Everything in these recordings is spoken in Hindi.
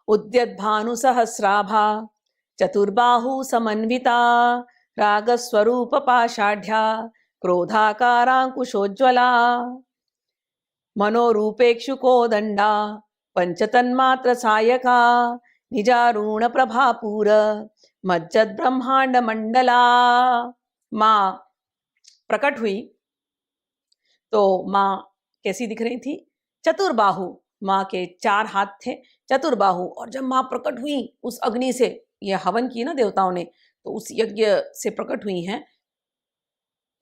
उद्यद्भानु सहस्राभा चतुर्बाहु समन्विता रागस्वरूप पाषाढ्या क्रोधाकारांकुशोज्ज्वला मनोरूपेक्षु कोदंडा पंचतन्मात्र सायका निजारूण प्रभापूर मज्जद ब्रह्मांड मंडला। माँ प्रकट हुई तो माँ कैसी दिख रही थी? चतुर्बाहु, माँ के 4 हाथ थे, चतुर्बाहु। और जब माँ प्रकट हुई उस अग्नि से, यह हवन की ना देवताओं ने, तो उस यज्ञ से प्रकट हुई हैं,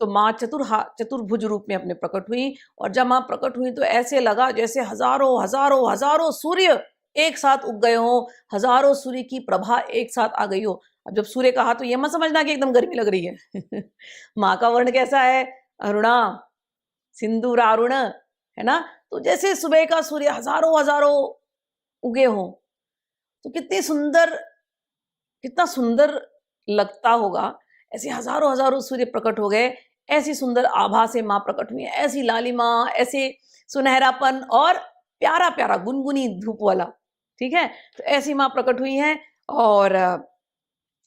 तो माँ चतुर्भुज रूप में अपने प्रकट हुई। और जब माँ प्रकट हुई तो ऐसे लगा जैसे हजारों हजारों हजारों सूर्य एक साथ उग गए हो, हजारों सूर्य की प्रभा एक साथ आ गई हो। अब जब सूर्य कहा तो ये मत समझना कि एकदम गर्मी लग रही है माँ का वर्ण कैसा है? अरुणा, सिंदूरारुण, है ना? तो जैसे सुबह का सूर्य हजारों हजारों उगे हो, तो कितना सुंदर लगता होगा। ऐसे हजारों हजारों सूर्य प्रकट हो गए, ऐसी सुंदर आभा से माँ प्रकट हुई, ऐसी लालिमा, ऐसे सुनहरापन और प्यारा प्यारा गुनगुनी धूप वाला, ठीक है? तो ऐसी माँ प्रकट हुई हैं। और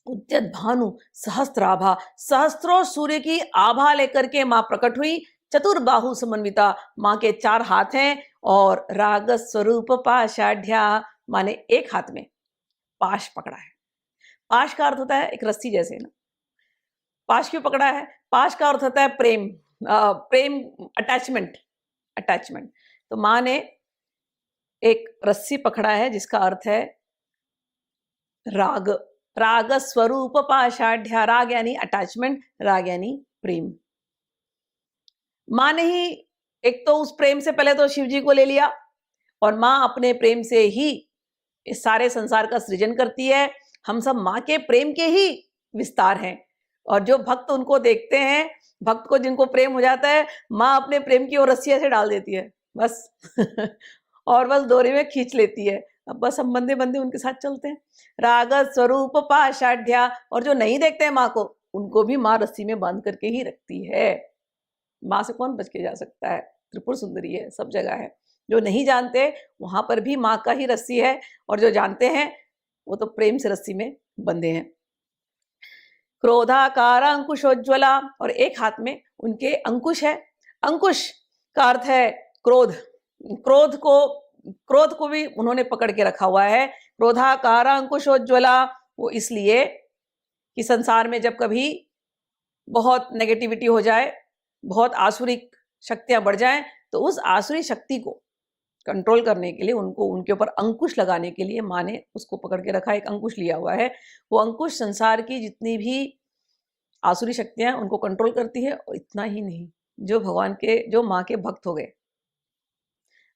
उद्यत भानु सहस्त्राभा, सहस्त्रों सूर्य की आभा लेकर के माँ प्रकट हुई। चतुर्बाहु समन्विता, माँ के 4 हाथ हैं। और राग स्वरूप पाषाढ़्या, माँ ने एक हाथ में पाश पकड़ा है। पाश का अर्थ होता है एक रस्सी जैसे ना। पाश क्यों पकड़ा है? पाश का अर्थ होता है प्रेम, प्रेम, अटैचमेंट। तो माँ ने एक रस्सी पकड़ा है जिसका अर्थ है राग। राग स्वरूप पाषाढ़्या, राग यानी अटैचमेंट, राग यानी प्रेम। माँ ने ही एक तो उस प्रेम से पहले तो शिव जी को ले लिया, और माँ अपने प्रेम से ही इस सारे संसार का सृजन करती है। हम सब माँ के प्रेम के ही विस्तार हैं। और जो भक्त उनको देखते हैं, भक्त को जिनको प्रेम हो जाता है, माँ अपने प्रेम की ओर रस्सी ऐसे डाल देती है बस और बस डोरी में खींच लेती है। अब बस हम बंदे बंदे उनके साथ चलते हैं। राग स्वरूप पाषाढ़्या, और जो नहीं देखते हैं माँ को, उनको भी माँ रस्सी में बांध करके ही रखती है। माँ से कौन बच के जा सकता है? त्रिपुर सुंदरी है, सब जगह है। जो नहीं जानते वहां पर भी माँ का ही रस्सी है, और जो जानते हैं वो तो प्रेम से रस्सी में बंधे हैं। क्रोधाकार अंकुशोज्ज्वला, और एक हाथ में उनके अंकुश है। अंकुश का अर्थ है क्रोध। क्रोध को भी उन्होंने पकड़ के रखा हुआ है। क्रोधाकार अंकुशोज्ज्वला, वो इसलिए कि संसार में जब कभी बहुत नेगेटिविटी हो जाए, बहुत आसुरिक शक्तियां बढ़ जाएं, तो उस आसुरी शक्ति को कंट्रोल करने के लिए, उनको उनके ऊपर अंकुश लगाने के लिए माँ ने उसको पकड़ के रखा, एक अंकुश लिया हुआ है। वो अंकुश संसार की जितनी भी आसुरी शक्तियां उनको कंट्रोल करती है। और इतना ही नहीं, जो माँ के भक्त हो गए,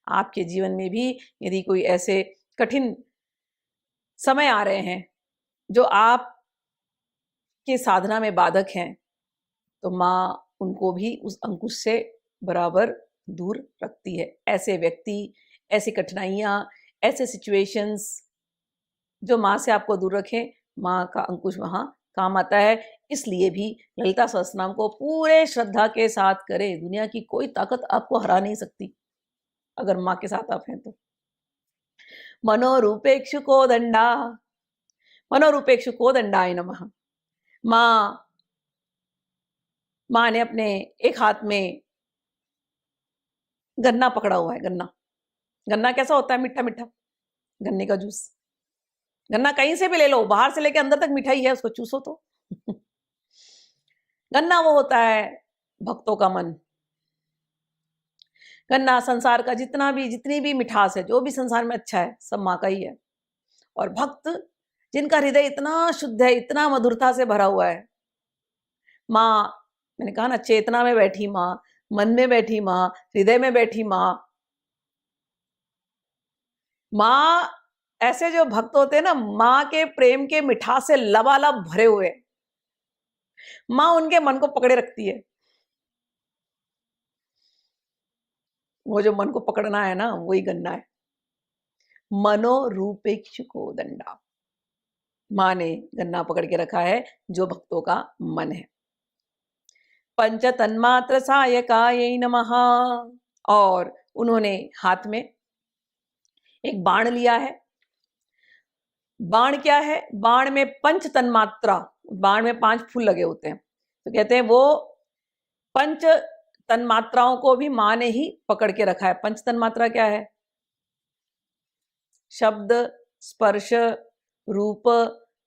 आपके जीवन में भी यदि कोई ऐसे कठिन समय आ रहे हैं जो आप के साधना में बाधक हैं, तो माँ उनको भी उस अंकुश से बराबर दूर रखती है। ऐसे व्यक्ति, ऐसी कठिनाइयाँ, ऐसे सिचुएशंस जो माँ से आपको दूर रखें, माँ का अंकुश वहाँ काम आता है। इसलिए भी ललिता सहस्त्रनाम को पूरे श्रद्धा के साथ करें। दुनिया की कोई ताकत आपको हरा नहीं सकती अगर माँ के साथ आप हैं तो। मनोरूपेक्षु कोदंडा, मनोरूपेक्षु कोदंडाय नमः। माँ ने अपने एक हाथ में गन्ना पकड़ा हुआ है। गन्ना कैसा होता है? मीठा मीठा, गन्ने का जूस। गन्ना कहीं से भी ले लो, बाहर से लेके अंदर तक मिठाई है, उसको चूसो तो गन्ना वो होता है भक्तों का मन। गन्ना संसार का जितनी भी मिठास है, जो भी संसार में अच्छा है, सब माँ का ही है। और भक्त जिनका हृदय इतना शुद्ध है, इतना मधुरता से भरा हुआ है, माँ, मैंने कहा ना, चेतना में बैठी माँ, मन में बैठी माँ, हृदय में बैठी माँ। माँ, ऐसे जो भक्त होते हैं ना, माँ के प्रेम के मिठास से लबालब भरे हुए, माँ उनके मन को पकड़े रखती है। वो जो मन को पकड़ना है ना, वही गन्ना है। मनोरूपेक्षु कोदंडा, माँ ने गन्ना पकड़ के रखा है जो भक्तों का मन है। पंच तन्मात्र सायकाय नमः, और उन्होंने हाथ में एक बाण लिया है। बाण क्या है? बाण में पंच तन्मात्रा, बाण में 5 फूल लगे होते हैं, तो कहते हैं वो पंच तन्मात्राओं को भी मां ने ही पकड़ के रखा है। पंच तन्मात्रा क्या है? शब्द, स्पर्श, रूप,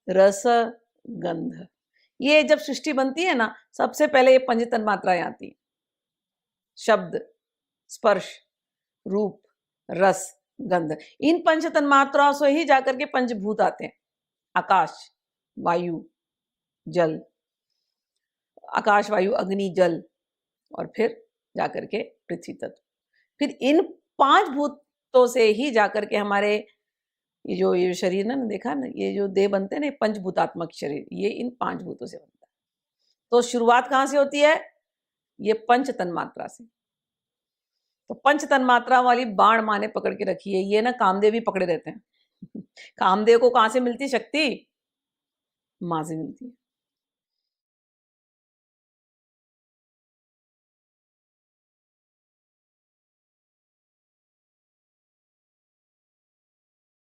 रस, गंध। ये जब सृष्टि बनती है ना, सबसे पहले ये पंच तन्मात्राएं आती हैं। शब्द, स्पर्श, रूप, रस, गंध। इन पंच तन्मात्राओं से ही जाकर के पंचभूत आते हैं। आकाश, वायु, जल, आकाश, वायु, अग्नि, जल, और फिर जाकर के पृथ्वी तत्व। फिर इन 5 भूतों से ही जाकर के हमारे ये शरीर ना, देखा ना, ये जो देह बनते हैं ना, पंचभूतात्मक शरीर, ये इन 5 भूतों से बनता है। तो शुरुआत कहां से होती है? ये पंच तन्मात्रा से। तो पंच तन्मात्रा वाली बाण मां ने पकड़ के रखी है। ये ना कामदेव भी पकड़े रहते हैं। कामदेव को कहां से मिलती शक्ति? मां से मिलती है।